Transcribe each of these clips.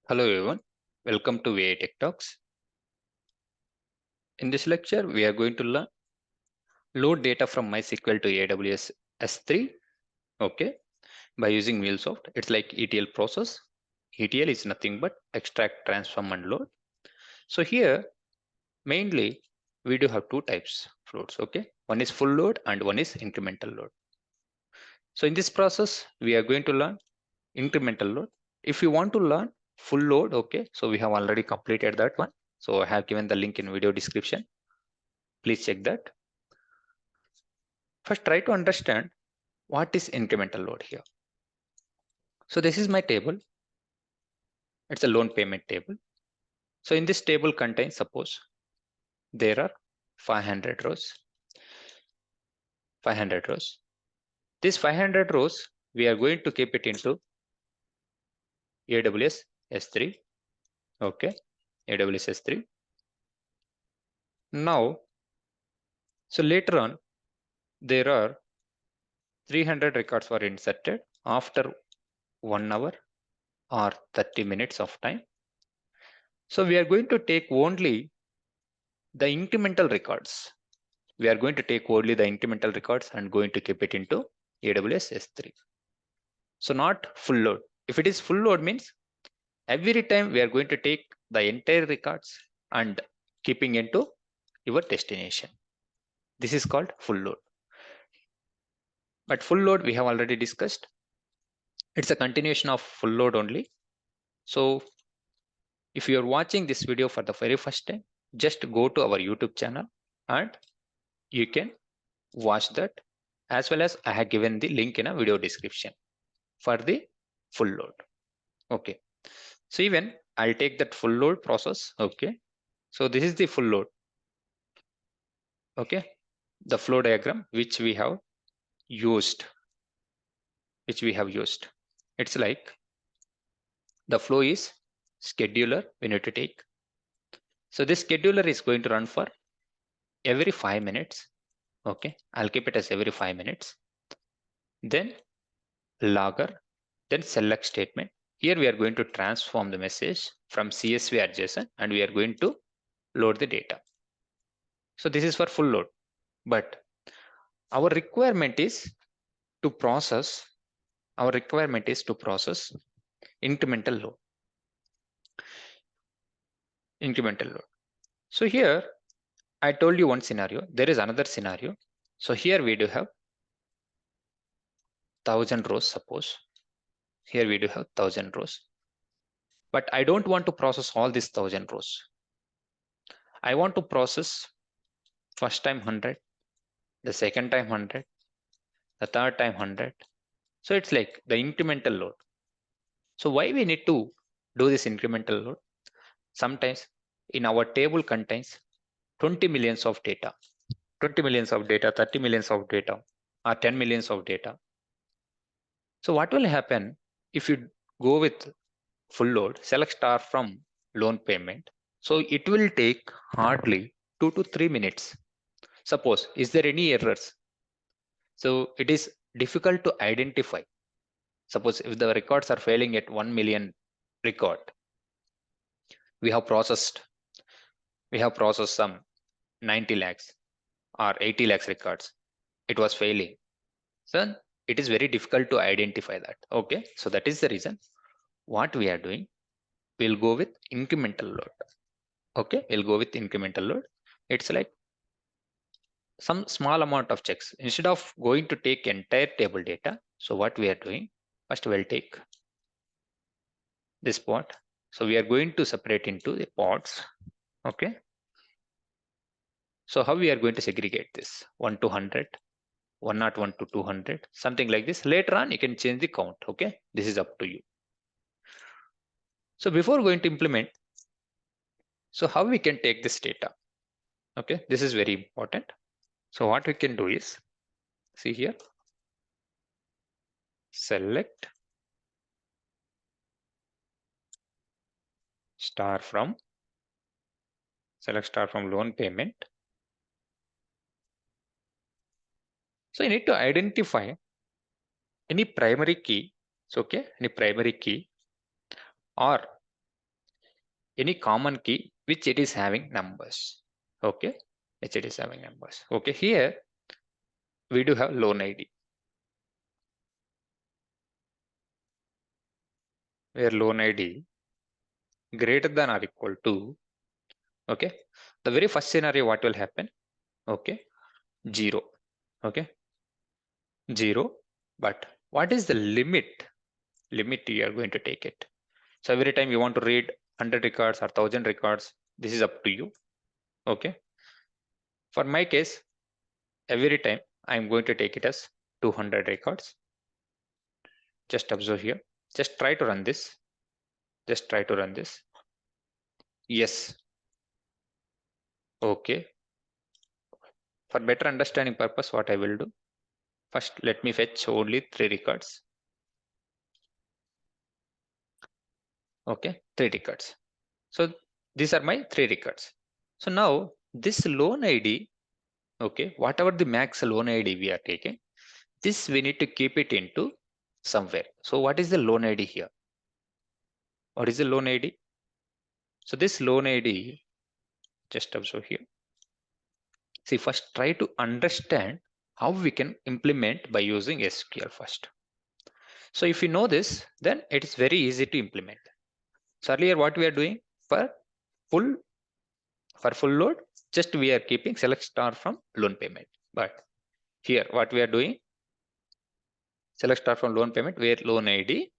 Hello everyone, welcome to ViTech Talks. In this lecture, we are going to learn load data from MySQL to AWS S3, okay, by using MuleSoft. It's like ETL process. ETL is nothing but extract, transform, and load. So here, mainly, we do have two types of loads, okay. One is full load and one is incremental load. So in this process, we are going to learn incremental load. If you want to learn full load, okay, so we have already completed that one. So I have given the link in video description. Please check that. First, try to understand what is incremental load here. So this is my table. It's a loan payment table. So in this table contains, suppose there are 500 rows. 500 rows. These 500 rows, we are going to keep it into AWS S3. Okay, AWS S3. Now, so later on, there are 300 records were inserted after 1 hour or 30 minutes of time. So we are going to take only the incremental records. We are going to take only the incremental records and going to keep it into AWS S3. So not full load. If it is full load means every time we are going to take the entire records and keeping into your destination. This is called full load. But full load we have already discussed. It's a continuation of full load only. So if you are watching this video for the very first time, just go to our YouTube channel and you can watch that, as well as I have given the link in a video description for the full load. Okay. So even I'll take that full load process. Okay. So this is the full load. Okay. The flow diagram which we have used. It's like the flow is scheduler we need to take. So this scheduler is going to run for every 5 minutes. Okay. I'll keep it as every 5 minutes. Then logger, then select statement. Here we are going to transform the message from CSV or JSON and we are going to load the data. So this is for full load, but our requirement is to process incremental load. So here I told you one scenario. There is another scenario. So here we do have 1000 rows, suppose. Here we do have 1000 rows. But I don't want to process all these 1000 rows. I want to process first time 100, the second time 100, the third time 100. So it's like the incremental load. So why we need to do this incremental load? Sometimes in our table contains 20 millions of data, 20 millions of data, 30 millions of data, or 10 millions of data. So what will happen if you go with full load, select star from loan payment? So it will take hardly 2 to 3 minutes. Suppose, is there any errors? So it is difficult to identify. Suppose if the records are failing at 1 million record, we have processed some 90 lakhs or 80 lakhs records. It was failing. So it is very difficult to identify that. Okay. So that is the reason what we are doing. We'll go with incremental load. Okay. We'll go with incremental load. It's like some small amount of checks instead of going to take entire table data. So what we are doing, first we'll take this pod. So we are going to separate into the pods. Okay. So how we are going to segregate this? 1 to 100, 101 to 200, something like this. Later on, you can change the count. Okay. This is up to you. So before going to implement, so how we can take this data? Okay. This is very important. So what we can do is, see here, select star from loan payment. So you need to identify any primary key. So, okay, any primary key or any common key which it is having numbers. Okay, which it is having numbers. Okay, here we do have loan ID, where loan ID greater than or equal to, okay, the very first scenario what will happen, okay, 0, okay, 0, but what is the limit you are going to take it? So every time you want to read 100 records or 1000 records, this is up to you. Okay, for my case, every time I'm going to take it as 200 records. Just observe here, just try to run this, just try to run this. Yes, okay. For better understanding purpose, what I will do, first let me fetch only 3 records. Okay, 3 records. So these are my 3 records. So now this loan ID, okay, whatever the max loan ID we are taking, this we need to keep it into somewhere. So what is the loan ID here? What is the loan ID? So this loan ID, just observe here. See, first try to understand how we can implement by using SQL first. So if you know this, then it is very easy to implement. So earlier what we are doing for full load, just we are keeping select star from loan payment. But here what we are doing, select star from loan payment where loan ID.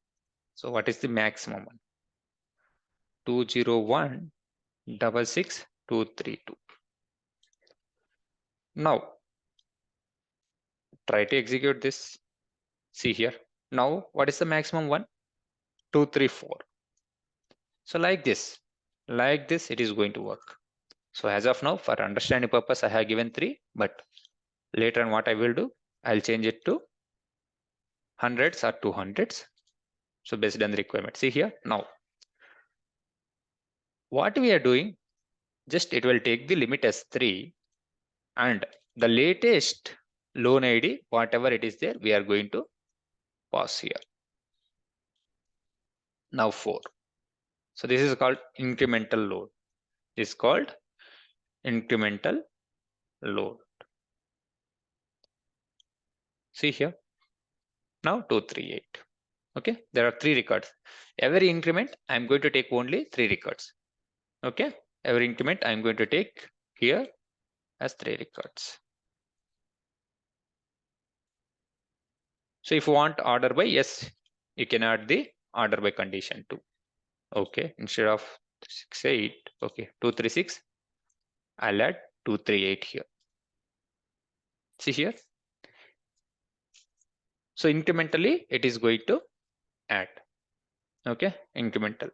So what is the maximum one? 201666232. Now try to execute this. See here. Now what is the maximum one? 234. So like this it is going to work. So as of now, for understanding purpose, I have given 3, but later on what I will do, I'll change it to hundreds or 200s. So based on the requirement. See here. Now what we are doing, just it will take the limit as 3 and the latest loan ID, whatever it is there, we are going to pass here. Now 4. So this is called incremental load. This is called incremental load. See here. Now 238. Okay, there are 3 records. Every increment, I'm going to take only 3 records. Okay, every increment I'm going to take here as 3 records. So if you want order by, yes, you can add the order by condition too. Okay, instead of 68, okay, 236, I'll add 238 here. See here. So incrementally, it is going to add. Okay, incremental.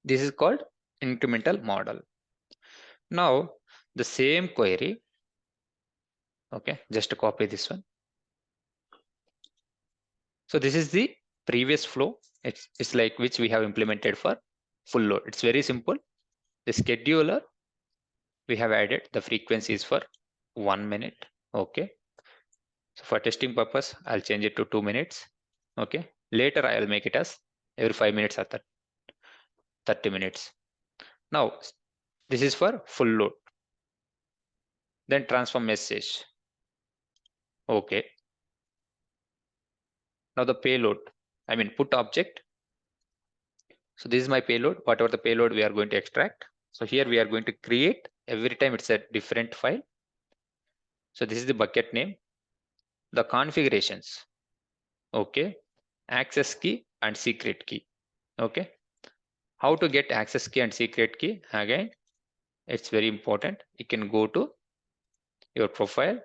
This is called incremental model. Now, the same query, okay, just to copy this one. So this is the previous flow. It's like which we have implemented for full load. It's very simple. The scheduler, we have added the frequencies for 1 minute. Okay. So for testing purpose, I'll change it to 2 minutes. Okay. Later, I'll make it as every 5 minutes or 30 minutes. Now, this is for full load. Then transform message. Okay. Now the payload, I mean put object. So this is my payload, whatever the payload we are going to extract. So here we are going to create, every time it's a different file. So this is the bucket name, the configurations, okay, access key and secret key, okay. How to get access key and secret key? Again, it's very important. You can go to your profile,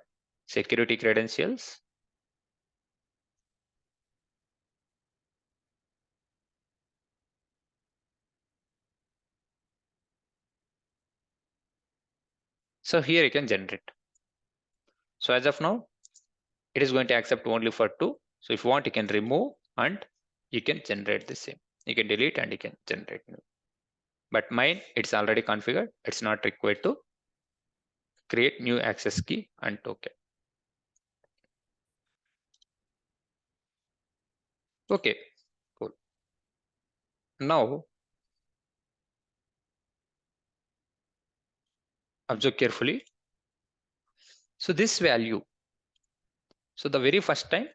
security credentials. So here you can generate. So as of now, it is going to accept only for 2. So if you want, you can remove and you can generate the same. You can delete and you can generate new. But mine, it's already configured. It's not required to create new access key and token. Okay, cool. Now Observe carefully. So this value, so the very first time,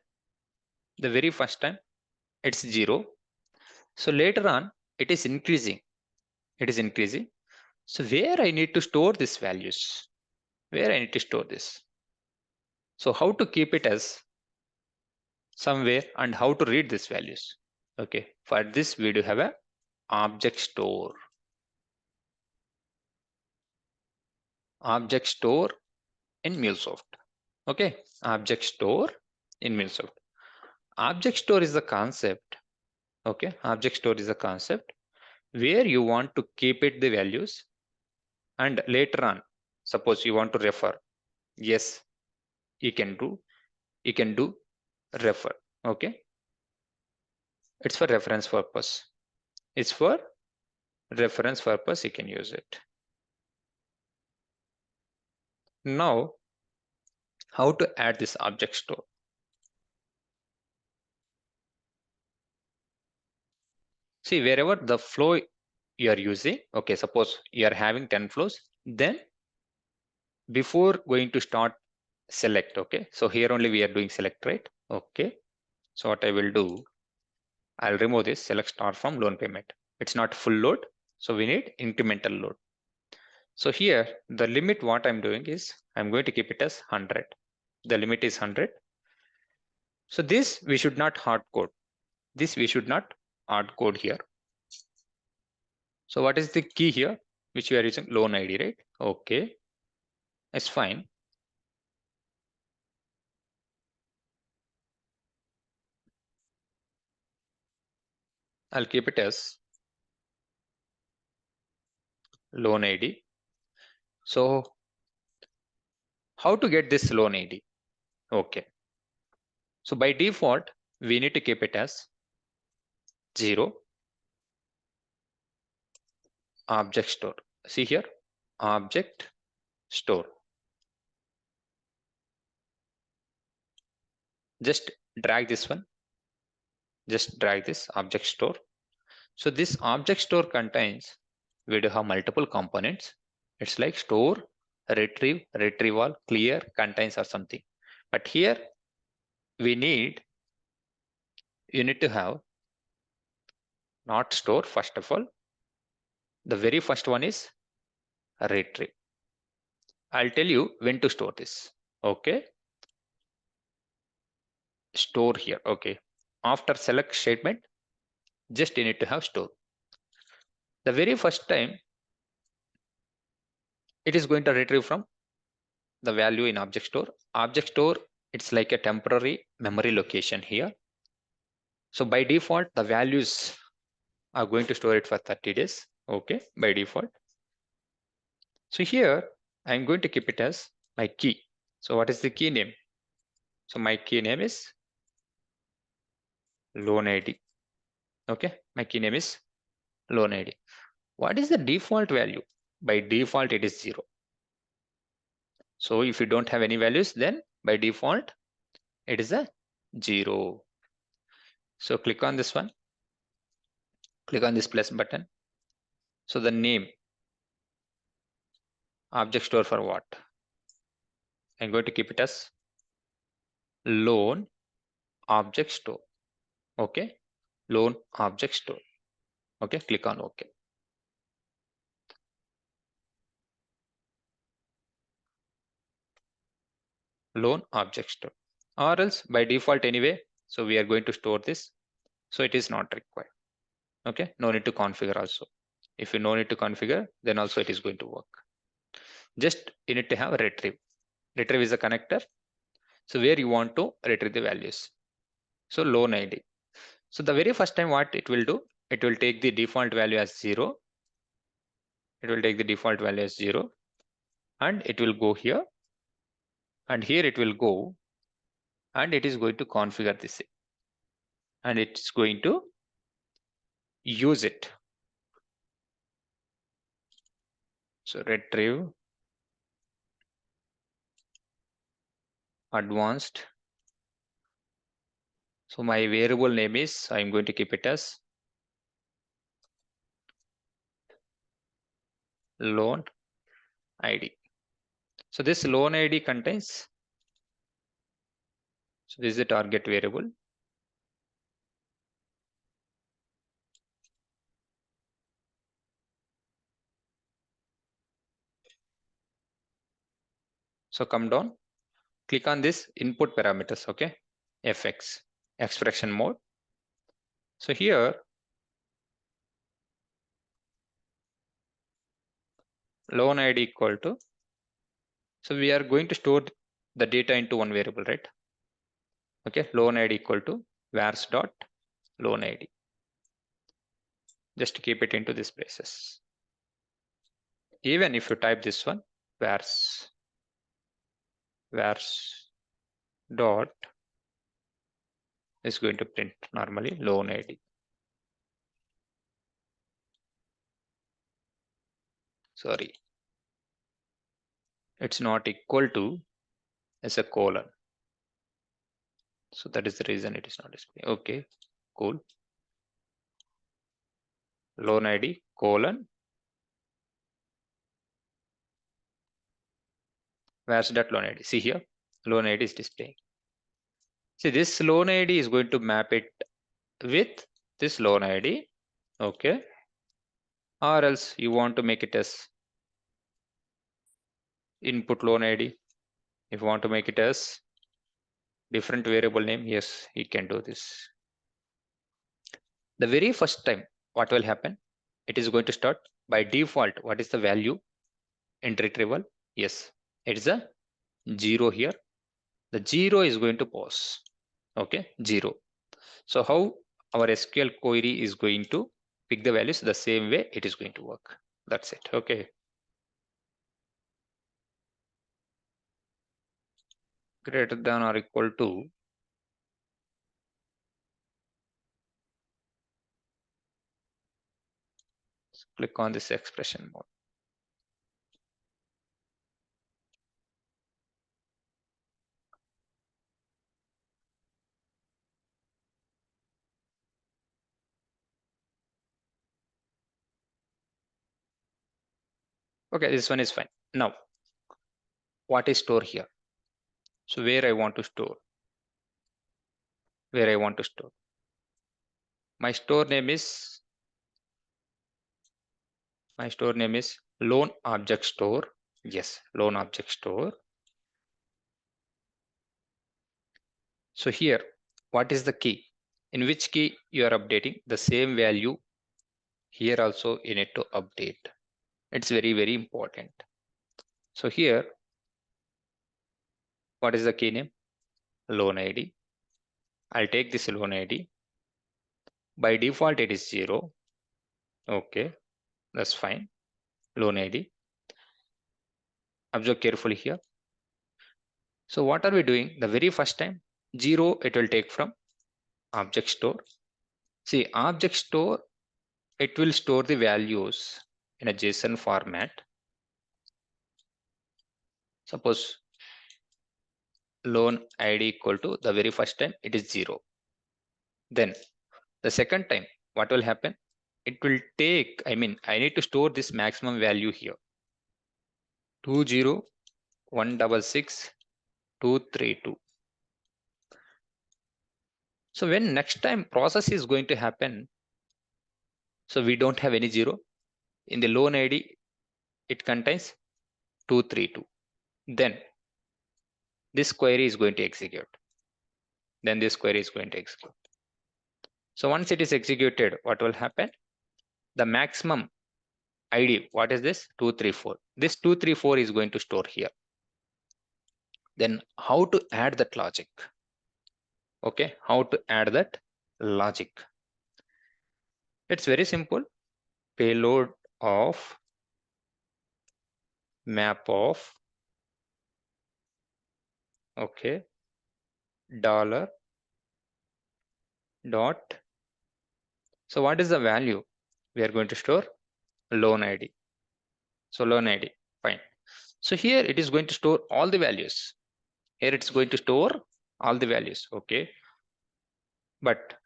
it's 0. So later on, it is increasing. It is increasing. So where I need to store these values? Where I need to store this? So how to keep it as somewhere and how to read these values? Okay, for this we do have a object store. Object store in MuleSoft. Okay, object store in MuleSoft. Object store is the concept. Okay, object store is a concept where you want to keep it the values, and later on, suppose you want to refer. Yes, you can do refer. Okay, it's for reference purpose. It's for reference purpose, you can use it. Now, how to add this object store? See, wherever the flow you are using, okay, suppose you are having 10 flows, then before going to start select, okay, so here only we are doing select, right? Okay, so what I will do, I'll remove this select start from loan payment. It's not full load, so we need incremental load. So here the limit, what I'm doing is I'm going to keep it as 100. The limit is 100. So this we should not hard code. This we should not hard code here. So what is the key here, which we are using? Loan ID, right? Okay, it's fine. I'll keep it as loan ID. So how to get this loan ID? Okay, so by default, we need to keep it as 0 object store. See here, object store. Just drag this one. Just drag this object store. So this object store contains, we do have multiple components. It's like store, retrieve, retrieval, clear, contains or something. But here we need, you need to have not store first of all. The very first one is retrieve. I'll tell you when to store this. Okay. Store here. Okay. After select statement, just you need to have store. The very first time, it is going to retrieve from the value in object store. Object store, it's like a temporary memory location here. So by default, the values are going to store it for 30 days. Okay, by default. So here, I'm going to keep it as my key. So what is the key name? So my key name is loan ID. Okay, my key name is loan ID. What is the default value? By default, it is 0. So if you don't have any values, then by default, it is a 0. So click on this one. Click on this plus button. So the name, object store for what? I'm going to keep it as loan object store. Okay, loan object store. Okay, click on OK. Loan object store, or else by default anyway. So we are going to store this. So it is not required. Okay, no need to configure also. If you no need to configure, then also it is going to work. Just you need to have a retrieve. Retrieve is a connector. So where you want to retrieve the values. So loan ID. So the very first time what it will do, it will take the default value as 0. It will take the default value as 0 and it will go here, and here it will go, and it is going to configure this and it's going to use it. So retrieve advanced. So my variable name is, I'm going to keep it as loan ID. So this loan ID contains, so this is the target variable. So come down, click on this input parameters, okay? FX, expression mode. So here, loan ID equal to, so we are going to store the data into one variable, right? Okay, loan ID equal to vars dot loan ID. Just keep it into this braces. Even if you type this one, vars dot is going to print normally loan ID. Sorry, it's not equal to, as a colon. So that is the reason it is not displaying. Okay, cool. Loan ID colon vars dot loan ID. See here, loan ID is displaying. See, this loan ID is going to map it with this loan ID. Okay. Or else you want to make it as input loan ID. If you want to make it as different variable name, yes, you can do this. The very first time, what will happen? It is going to start by default. What is the value in retrieval? Yes, it is a 0 here. The 0 is going to pause. Okay, 0. So how our SQL query is going to pick the values the same way it is going to work. That's it. Okay. Greater than or equal to. Click on this expression mode. Okay, this one is fine. Now, what is store here? So where I want to store? Where I want to store? My store name is loan object store. Yes, loan object store. So here, what is the key? In which key you are updating the same value? Here also you need to update. It's very, very important. So here, what is the key name? Loan ID. I'll take this loan ID. By default, it is 0. Okay, that's fine. Loan ID. Observe carefully here. So what are we doing? The very first time, 0 it will take from object store. See, object store, it will store the values in a JSON format. Suppose loan ID equal to, the very first time it is 0. Then the second time, what will happen? It will take, I need to store this maximum value here. 20166,232. So when next time process is going to happen, so we don't have any 0. In the loan ID, it contains 232. Then this query is going to execute. Then this query is going to execute. So once it is executed, what will happen? The maximum ID, what is this? 234. This 234 is going to store here. Then how to add that logic? Okay, how to add that logic? It's very simple. Payload of map of, okay, dollar dot. So what is the value? We are going to store loan ID. So loan ID, fine. So here it is going to store all the values. Here it's going to store all the values, okay. But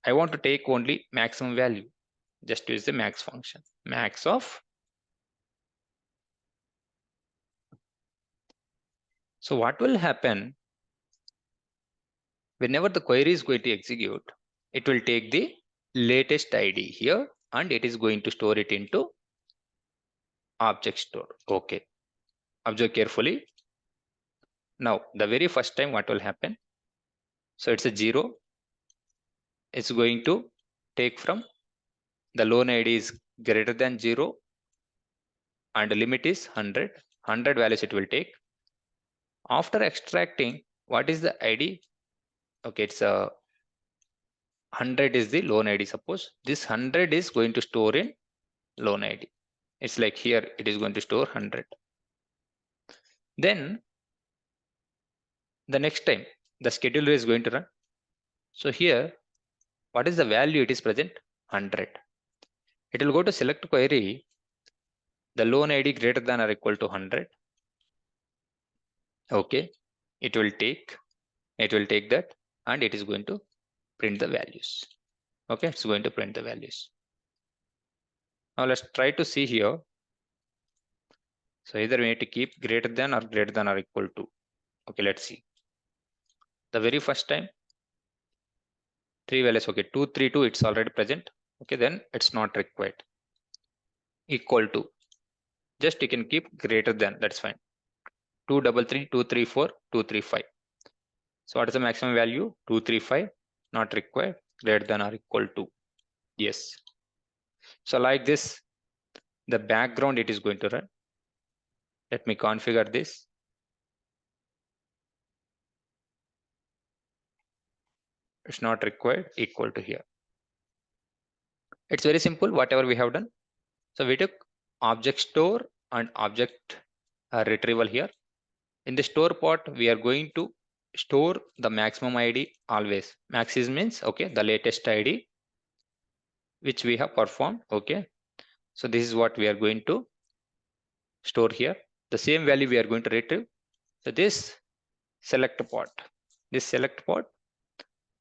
I want to take only maximum value. Just use the max function. Max of So what will happen whenever the query is going to execute, it will take the latest ID here and it is going to store it into object store. Okay, observe carefully. Now, the very first time what will happen? So it's a 0. It's going to take from the loan ID is greater than 0 and the limit is 100. 100 values it will take. After extracting, what is the ID? Okay, it's a 100 is the loan ID. Suppose this 100 is going to store in loan ID. It's like here it is going to store 100. Then the next time the scheduler is going to run. So here, what is the value it is present? 100. It will go to select query, the loan ID greater than or equal to 100. Okay, it will take that and it is going to print the values. Okay, it's going to print the values. Now let's try to see here. So either we need to keep greater than or equal to. Okay, let's see. The very first time, 3 values. Okay, 232, it's already present. Okay, then it's not required. Equal to. Just you can keep greater than, that's fine. 233, 234, 235. So what is the maximum value? 235, not required, greater than or equal to. Yes. So like this, the background it is going to run. Let me configure this. It's not required, equal to here. It's very simple, whatever we have done. So we took object store and object retrieval here. In the store part, we are going to store the maximum ID always. Max is means, okay, the latest ID which we have performed. Okay, so this is what we are going to store here. The same value we are going to retrieve. So this select part,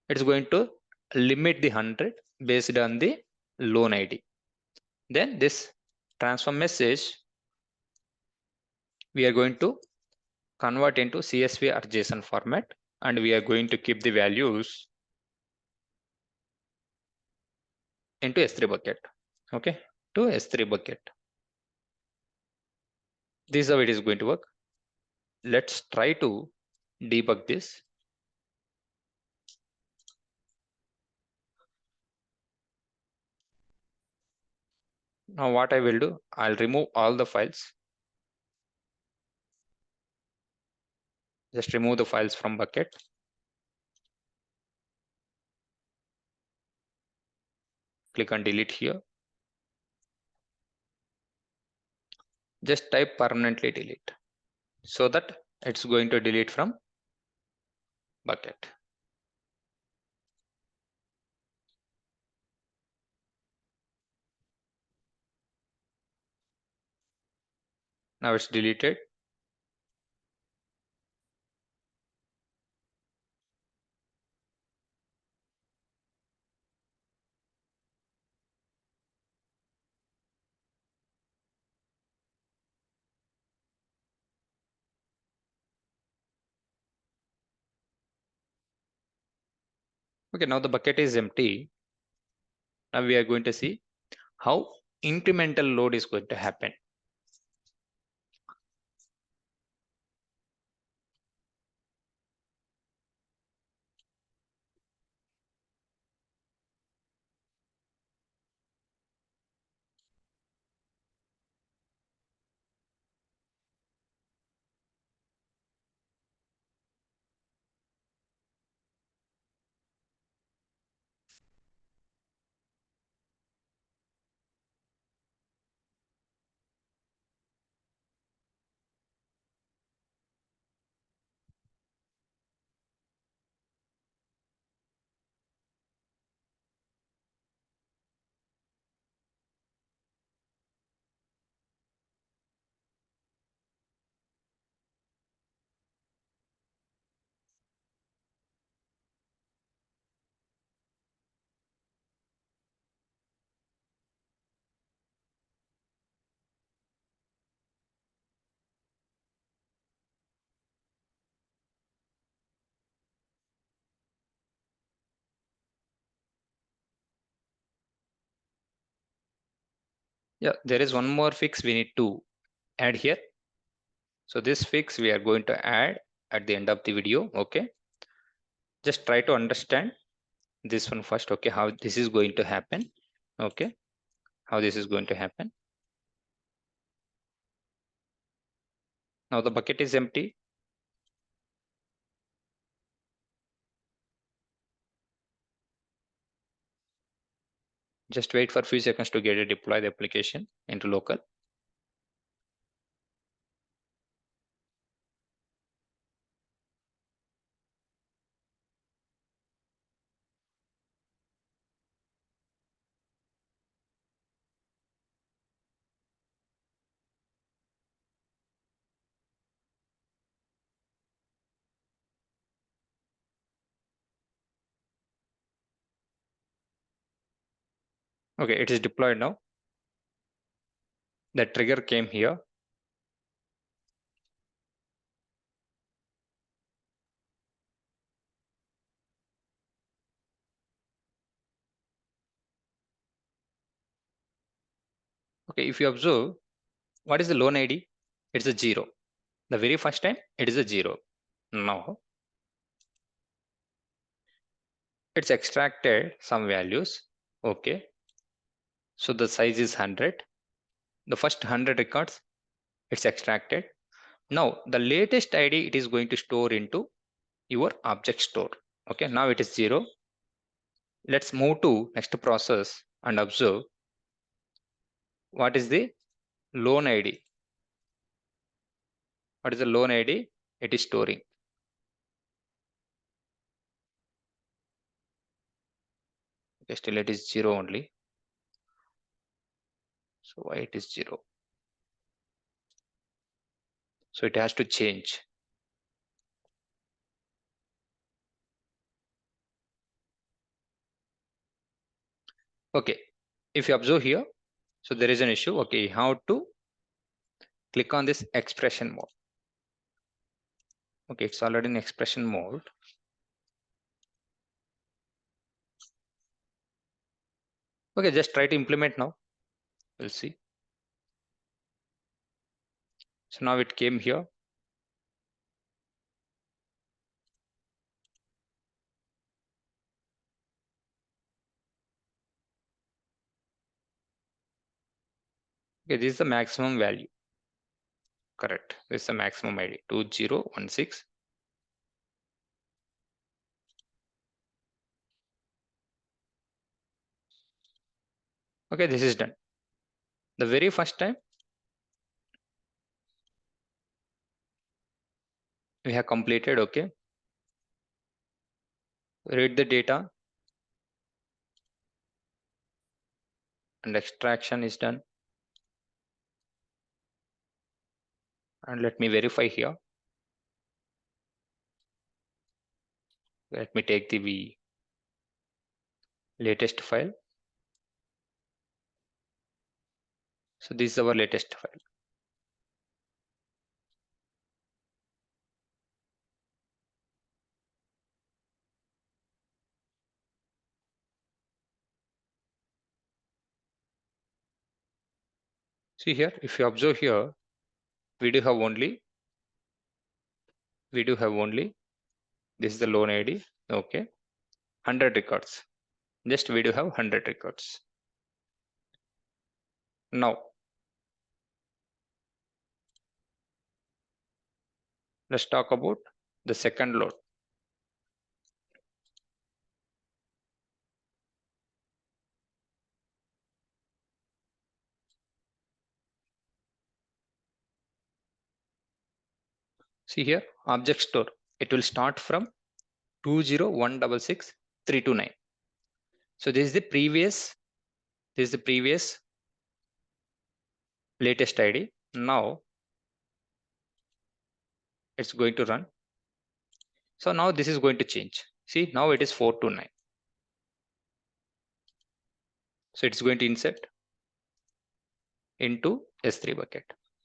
it's going to limit the 100 based on the loan ID. Then this transform message we are going to convert into CSV or JSON format, and we are going to keep the values into S3 bucket. Okay, to S3 bucket. This is how it is going to work. Let's try to debug this. Now what I will do, I'll remove all the files. Just remove the files from bucket. Click on delete here. Just type permanently delete so that it's going to delete from bucket. Now it's deleted. Okay, now the bucket is empty. Now we are going to see how incremental load is going to happen. Yeah, there is one more fix we need to add here. So this fix we are going to add at the end of the video. Okay, just try to understand this one first. Okay, how this is going to happen. Okay, how this is going to happen. Now the bucket is empty. Just wait for a few seconds to get it deploy the application into local. Okay, it is deployed now. The trigger came here. Okay, if you observe, what is the loan ID? It's a 0. The very first time it is a 0. Now it's extracted some values. Okay, so the size is 100. The first 100 records it's extracted. Now the latest ID it is going to store into your object store. Okay, now it is 0. Let's move to next process and observe what is the loan ID. What is the loan ID? It is storing. Okay, still it is 0 only. So why it is 0? So it has to change. Okay, if you observe here, so there is an issue. Okay, how to click on this expression mode. Okay, it's already in expression mode. Okay, just try to implement now. We'll see. So now it came here. Okay, this is the maximum value. Correct. This is the maximum ID 2016. Okay, this is done. The very first time we have completed. Okay, read the data and extraction is done. And let me verify here. Let me take the latest file. So this is our latest file. See here, if you observe here, we do have only this is the loan ID. Okay, 100 records. Just we do have 100 records. Now let's talk about the second load. See here, object store. It will start from 20166,329. So this is the previous. This is the previous latest ID. Now it's going to run. So now this is going to change. See, now it is 429. So it's going to insert into S3 bucket.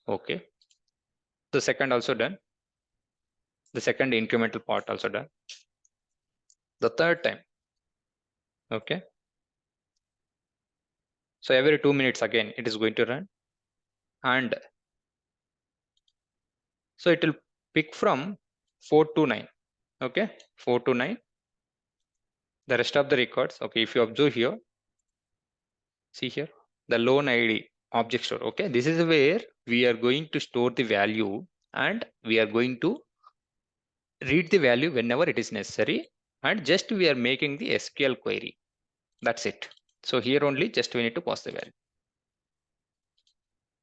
Okay. The second also done. The second incremental part also done. The third time. Okay. So every 2 minutes again, it is going to run. And so it will pick from 4 to 9. Okay, 4 to 9. The rest of the records. Okay, if you observe here, see here, the loan ID object store. Okay, this is where we are going to store the value and we are going to read the value whenever it is necessary. And just we are making the SQL query. That's it. So here only just we need to pass the value.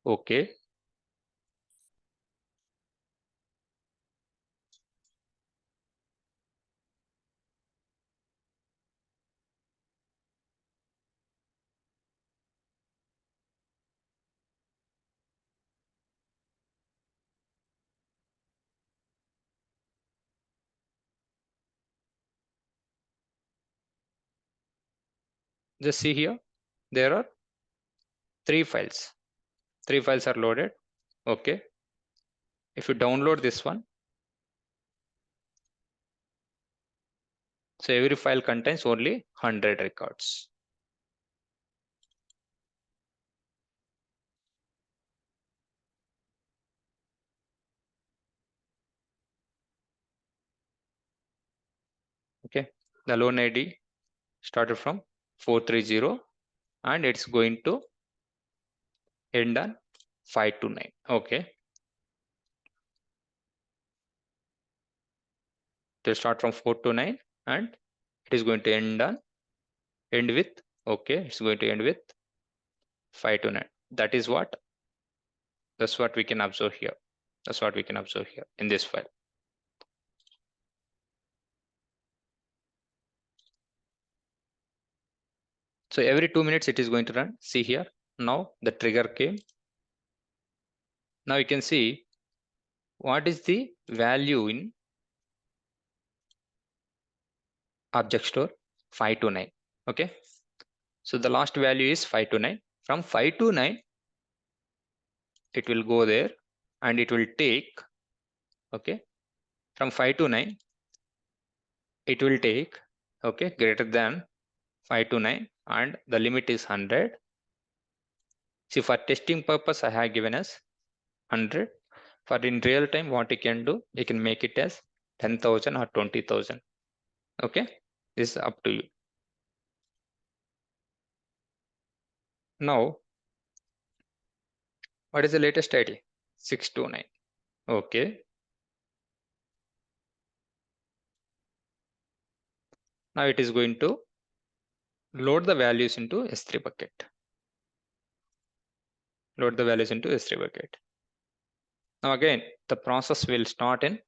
Okay. Just see here, there are 3 files. 3 files are loaded. Okay. If you download this one, so every file contains only 100 records. Okay. The loan ID started from 430 and it's going to end on 529. Okay. It will start from 4 to 9 and it is going to end with, okay, it's going to end with 5 to 9. That's what we can observe here. That's what we can observe here in this file. So every 2 minutes it is going to run. See here, now the trigger came. Now you can see what is the value in object store 5 to 9. Okay. So the last value is 5 to 9. From 5 to 9, it will go there and it will take, okay, from 5 to 9, it will take, okay, greater than 5 to 9 and the limit is 100. See, for testing purpose, I have given as 100. For in real time, what you can do, you can make it as 10,000 or 20,000. Okay, this is up to you. Now, what is the latest ID? 629. Okay. Now it is going to load the values into S3 bucket. Load the values into S3 bucket. Now again, the process will start in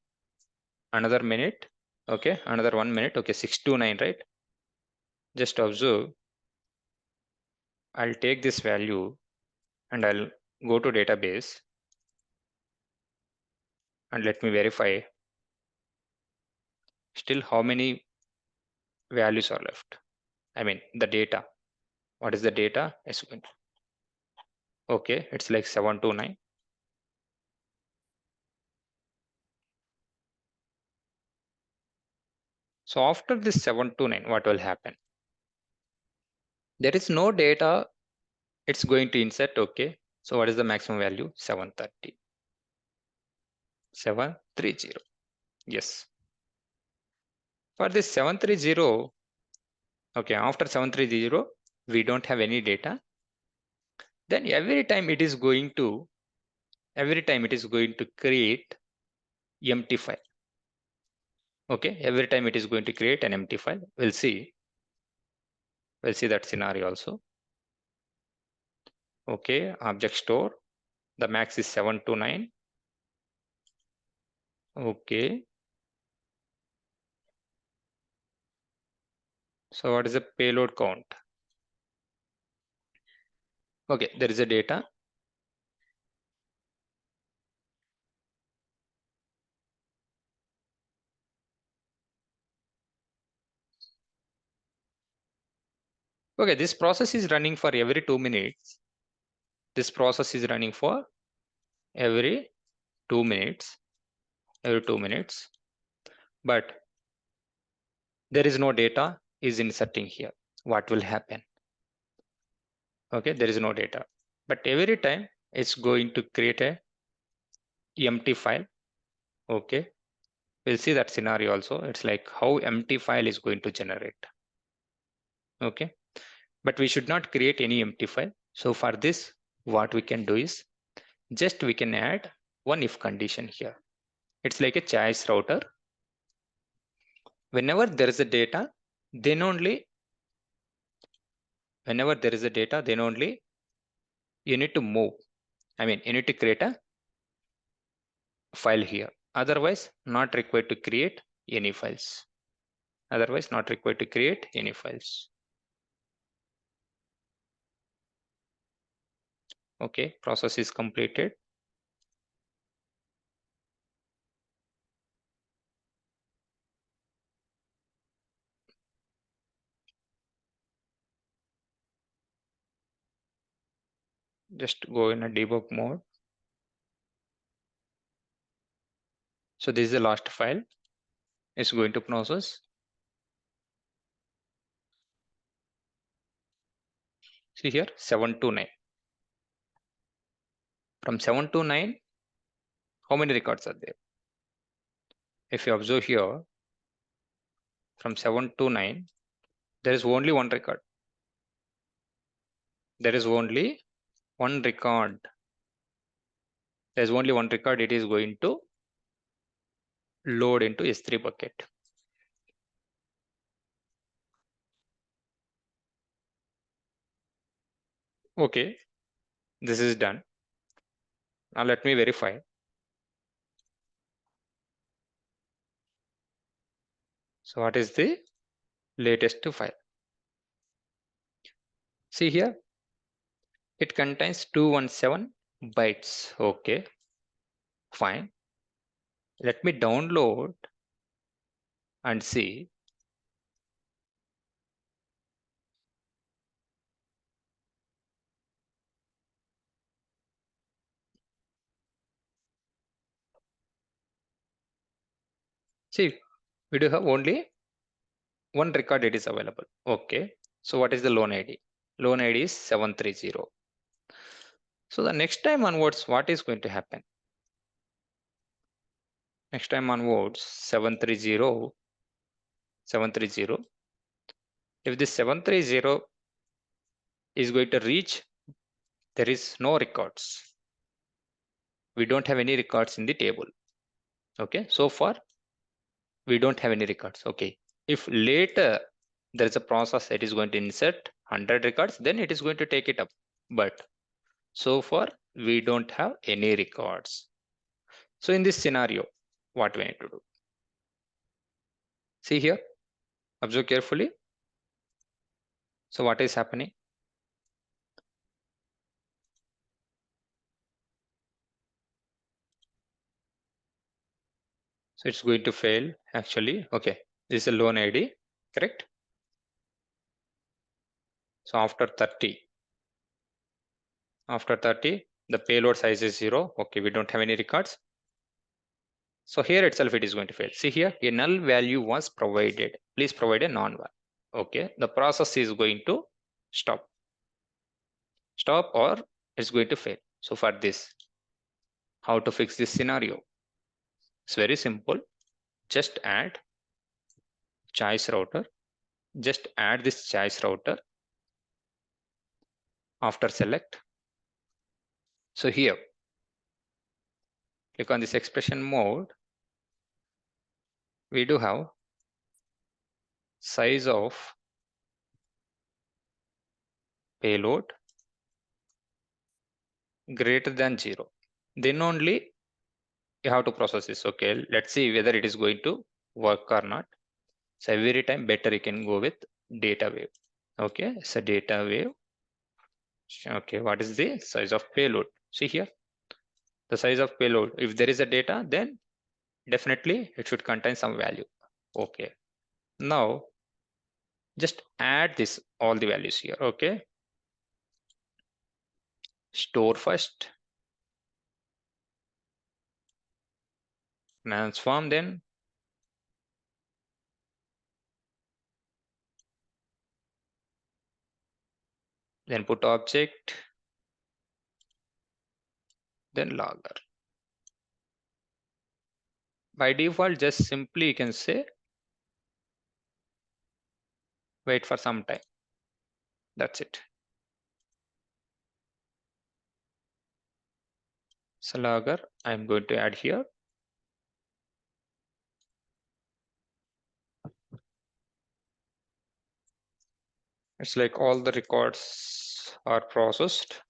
another minute. Okay, another 1 minute. Okay, 629, right? Just observe. I'll take this value and I'll go to database and let me verify still how many values are left. I mean the data. What is the data? Okay, it's like 729. So after this 729, what will happen? There is no data. It's going to insert. Okay. So what is the maximum value? 730. 730. Yes. For this 730, okay, after 730, we don't have any data. Then every time it is going to create empty file. Okay, every time it is going to create an empty file. We'll see that scenario also. Okay, object store, the max is 729. Okay. So what is the payload count? Okay, there is a data. Okay, this process is running for every 2 minutes. This process is running for every 2 minutes. Every 2 minutes. But there is no data is inserting here. What will happen? Okay, there is no data. But every time it's going to create a empty file. Okay, we'll see that scenario also. It's like how empty file is going to generate. Okay, but we should not create any empty file. So for this, what we can do is just we can add one if condition here. It's like a choice router. Whenever there is a data, then only whenever there is a data, then only you need to move. I mean, you need to create a file here. Otherwise, not required to create any files. Otherwise, not required to create any files. Okay, process is completed. Just go in a debug mode. So this is the last file. It's going to process. See here, 7 to 9. From 7 to 9, how many records are there? If you observe here, from 7 to 9, there is only one record. There is only one record. There's only one record. It is going to load into S3 bucket. Okay, this is done. Now let me verify. So what is the latest file? See here, it contains 217 bytes. Okay, fine. Let me download and see. See, we do have only one record it is available. Okay, so what is the loan ID? Loan ID is 730. So the next time onwards, what is going to happen? Next time onwards, 730, 730. If this 730 is going to reach, there is no records. We don't have any records in the table. Okay, so far we don't have any records. Okay, if later there is a process that is going to insert 100 records, then it is going to take it up. But so far we don't have any records. So in this scenario, what we need to do? See here, observe carefully. So what is happening? So it's going to fail actually. Okay, this is a loan ID, correct? So after 30, the payload size is 0. Okay, we don't have any records. So here itself it is going to fail. See here, a null value was provided. Please provide a non-val. Okay, the process is going to stop or it's going to fail. So for this, how to fix this scenario? It's very simple. Just add choice router. Just add this choice router after select. So here, click on this expression mode. We do have size of payload greater than 0. Then only you have to process this. Okay, let's see whether it is going to work or not. So every time better you can go with data wave. Okay, so data wave. Okay, what is the size of payload? See here, the size of payload. If there is a data, then definitely it should contain some value. Okay, now just add this all the values here. Okay, store first, transform, then then put object, then logger. By default, just simply you can say wait for some time. That's it. So logger, I'm going to add here. It's like all the records are processed.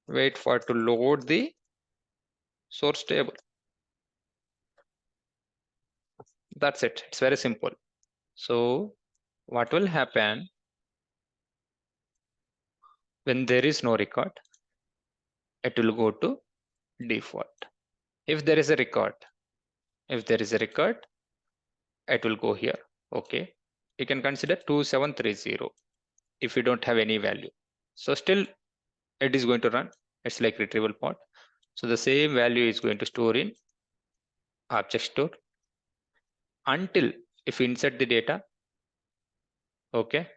Wait for to load the source table. That's it. It's very simple. So what will happen when there is no record? It will go to default. If there is a record, it will go here. Okay. You can consider 2730 if you don't have any value. So still it is going to run. It's like retrieval pod. So the same value is going to store in object store until if you insert the data, okay,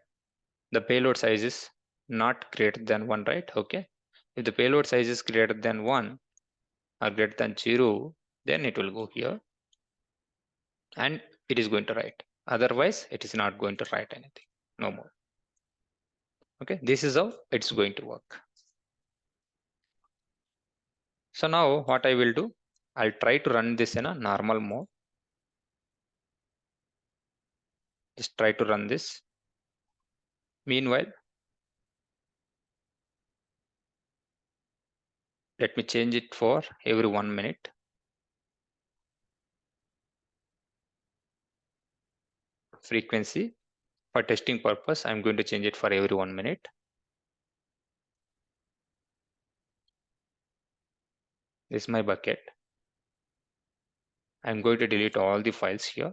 the payload size is not greater than 1, right? Okay. If the payload size is greater than 1 or greater than 0, then it will go here and it is going to write. Otherwise, it is not going to write anything. No more. Okay. This is how it's going to work. So now what I will do, I'll try to run this in a normal mode. Just try to run this. Meanwhile, let me change it for every 1 minute. Frequency for testing purpose, I'm going to change it for every 1 minute. This is my bucket. I'm going to delete all the files here.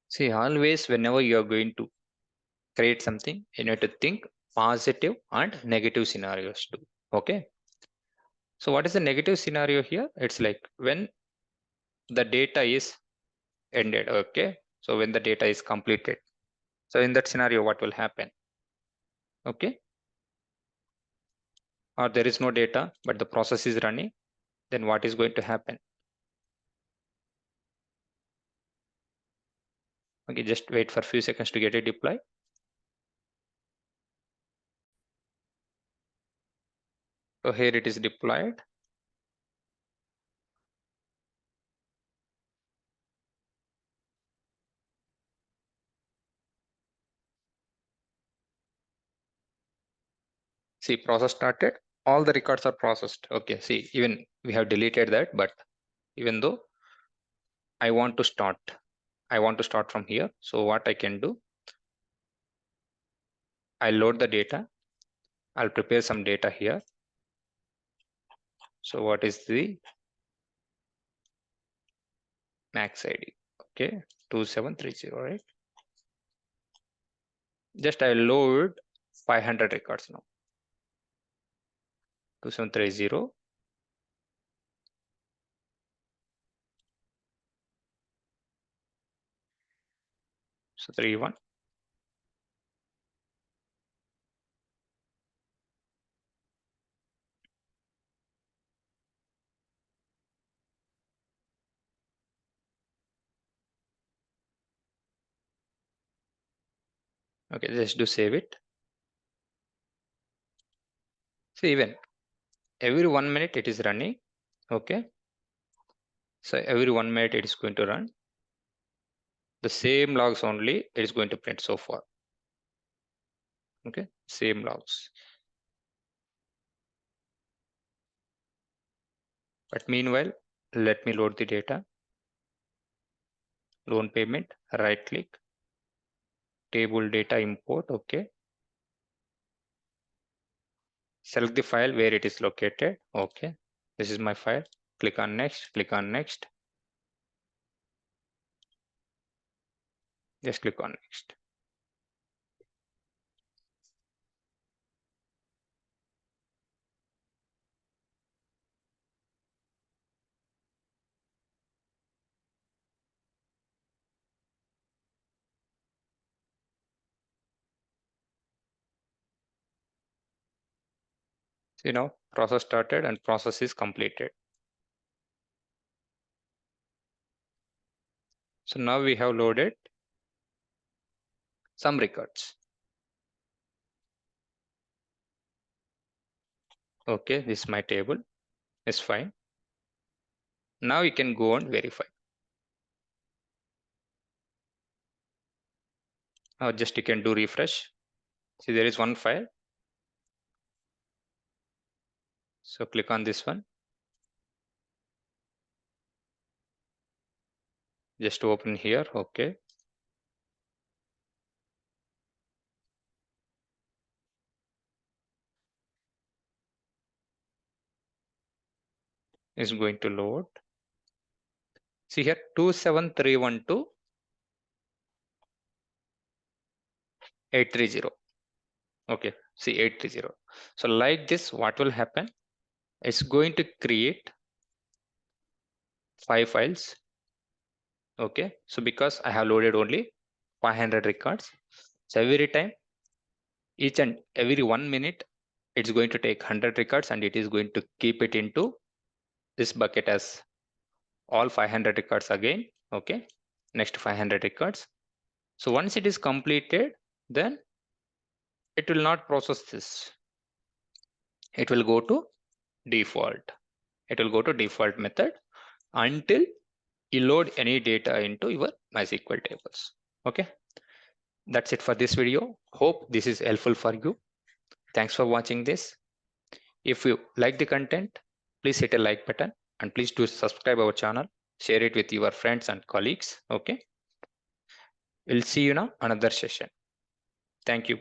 See, always whenever you are going to create something, you need to think positive and negative scenarios too. Okay. So what is the negative scenario here? It's like when the data is ended. Okay. So when the data is completed. So in that scenario, what will happen? Okay. Or there is no data, but the process is running. Then what is going to happen? Okay, just wait for a few seconds to get it deployed. So here it is deployed. See, process started. All the records are processed. Okay, see, even we have deleted that, but even though I want to start from here. So what I can do, I'll load the data. I'll prepare some data here. So what is the max ID? Okay, 2730, right? Just I'll load 500 records now. 2730. So 31. Okay, just do save it. So even every 1 minute it is running. Okay. So every 1 minute it is going to run. The same logs only it is going to print so far. Okay, same logs. But meanwhile, let me load the data. Loan payment, right click, table data import. Okay. Select the file where it is located. Okay. This is my file. Click on next, click on next. Just click on next. You know, process started and process is completed. So now we have loaded some records. Okay, this is my table. It's fine. Now you can go and verify. Just you can do refresh. See, there is one file. So click on this one. Just open here. Okay. It's going to load. See here 27312 830. Okay, see 830. So like this, what will happen? It's going to create 5 files. Okay, so because I have loaded only 500 records, so every time, each and every 1 minute, it's going to take 100 records and it is going to keep it into this bucket as all 500 records again. Okay, next 500 records. So once it is completed, then it will not process this. It will go to default. It will go to default method until you load any data into your MySQL tables. Okay, that's it for this video. Hope this is helpful for you. Thanks for watching this. If you like the content, please hit a like button and please do subscribe our channel. Share it with your friends and colleagues. Okay, we'll see you now another session. Thank you.